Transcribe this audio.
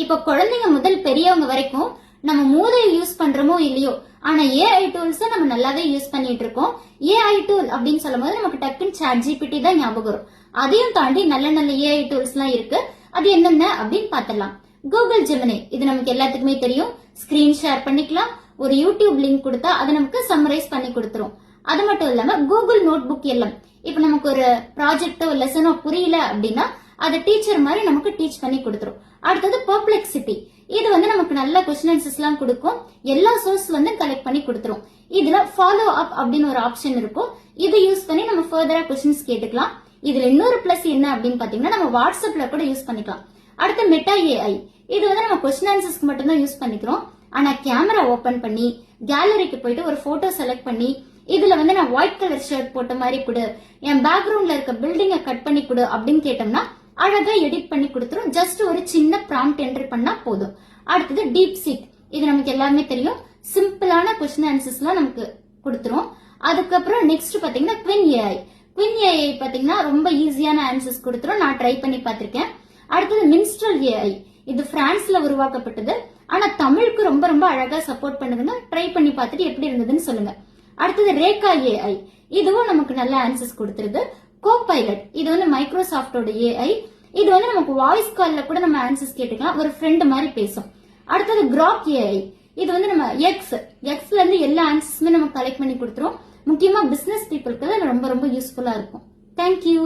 இப்ப குழந்தைங்க முதல் பெரியவங்க வரைக்கும் நம்ம மூளையை யூஸ் பண்றோமோ இல்லையோ, ஆனா ஏஐ டூல்ஸ் நம்ம நல்லாவே யூஸ் பண்ணிட்டு இருக்கோம். ஏஐ டூல் அப்படின்னு சொல்லும் போது நமக்கு டக்குன்னு ChatGPT தான் ஞாபகம் வரும். அதையும் தாண்டி நல்ல நல்ல ஏஐ டூல்ஸ் எல்லாம் இருக்கு. அது என்னென்ன அப்படின்னு பாத்திரலாம். கூகுள் ஜெமினி, இது நமக்கு எல்லாத்துக்குமே தெரியும். ஸ்கிரீன் ஷேர் பண்ணிக்கலாம். ஒரு யூடியூப் லிங்க் கொடுத்தா அதை நமக்கு சம்மரைஸ் பண்ணி கொடுத்துரும். அது மட்டும் இல்லாம கூகுள் நோட் புக் எல்லாம், இப்ப நமக்கு ஒரு ப்ராஜெக்டோ லெசனோ புரியல அப்படின்னா அதை டீச்சர் மாதிரி நமக்கு டீச் பண்ணி கொடுத்துரும். அடுத்தது பெர்ப்ளெக்சிட்டி, இது நமக்கு நல்ல கொஸ்டின் ஆன்சர்ஸ் எல்லாம் கொடுக்கும். எல்லா சோர்ஸ் கலெக்ட் பண்ணி கொடுத்துரும். இதுல ஃபாலோ அப் அப்படின்னு ஒரு ஆப்ஷன் இருக்கும். இதை யூஸ் பண்ணி நம்ம ஃபர்தரா கொஸ்டின்ஸ் கேட்டுக்கலாம். இதுல இன்னொரு பிளஸ் என்ன அப்படின்னு பாத்தீங்கன்னா, நம்ம வாட்ஸ்அப்ல கூட யூஸ் பண்ணிக்கலாம். அடுத்து மெட்டா ஏஐ, இது நம்ம கொஸ்டின் ஆன்சர்ஸ்க்கு மட்டும் தான் யூஸ் பண்ணிக்கிறோம். ஆனா கேமரா ஓபன் பண்ணி கேலரிக்கு போயிட்டு ஒரு போட்டோ செலக்ட் பண்ணி இதுல நான் ஒயிட் கலர் ஷர்ட் போட்ட மாதிரி கொடு, என் பேக்ரவுண்ட்ல இருக்க பில்டிங்கை கட் பண்ணி கொடு அப்படின்னு கேட்டோம்னா அழகா எடிட் பண்ணி கொடுத்துரும். ஜஸ்ட் ஒரு சின்ன ப்ராம்ப்ட் என்டர் பண்ணா போதும். அடுத்தது டீப் சீக், இது நமக்கு எல்லாமே தெரியும். சிம்பிளான கொஸ்டின் ஆன்சர்ஸ் எல்லாம் நமக்கு கொடுத்துரும். அதுக்கப்புறம் நெக்ஸ்ட் பாத்தீங்கன்னா குவின் ஏஐ. குவின் ஏஐ பாத்தீங்கன்னா ரொம்ப ஈஸியான ஆன்சர்ஸ் கொடுத்துரும். நான் ட்ரை பண்ணி பார்த்திருக்கேன். அடுத்தது மின்ஸ்ட்ரல் ஏஐ, இது பிரான்ஸ்ல உருவாக்கப்பட்டது. ஆனா தமிழுக்கு ரொம்ப ரொம்ப அழகா சப்போர்ட் பண்ணுதுங்க. ட்ரை பண்ணி பார்த்துட்டு எப்படி இருந்ததுன்னு சொல்லுங்க. அடுத்தது ரேகா ஏஐ, இதுவும் நமக்கு நல்ல ஆன்சர்ஸ் கொடுத்துருது. கோபைலட், இது மைக்ரோசாஃப்டோட ஏஐ. இது நமக்கு வாய்ஸ் கால்ல கூட நம்ம ஆன்சர்ஸ் கேட்டுக்கலாம். ஒரு ஃப்ரெண்ட் மாதிரி பேசும். அடுத்தது கிராக் ஏஐ, இது நம்ம எக்ஸ்ல இருந்து எல்லா ஆன்சர்ஸுமே நம்ம கலெக்ட் பண்ணி கொடுத்துரும். முக்கியமா பிசினஸ் பீப்புளுக்கு ரொம்ப ரொம்ப யூஸ்ஃபுல்லா இருக்கும். தேங்க்யூ.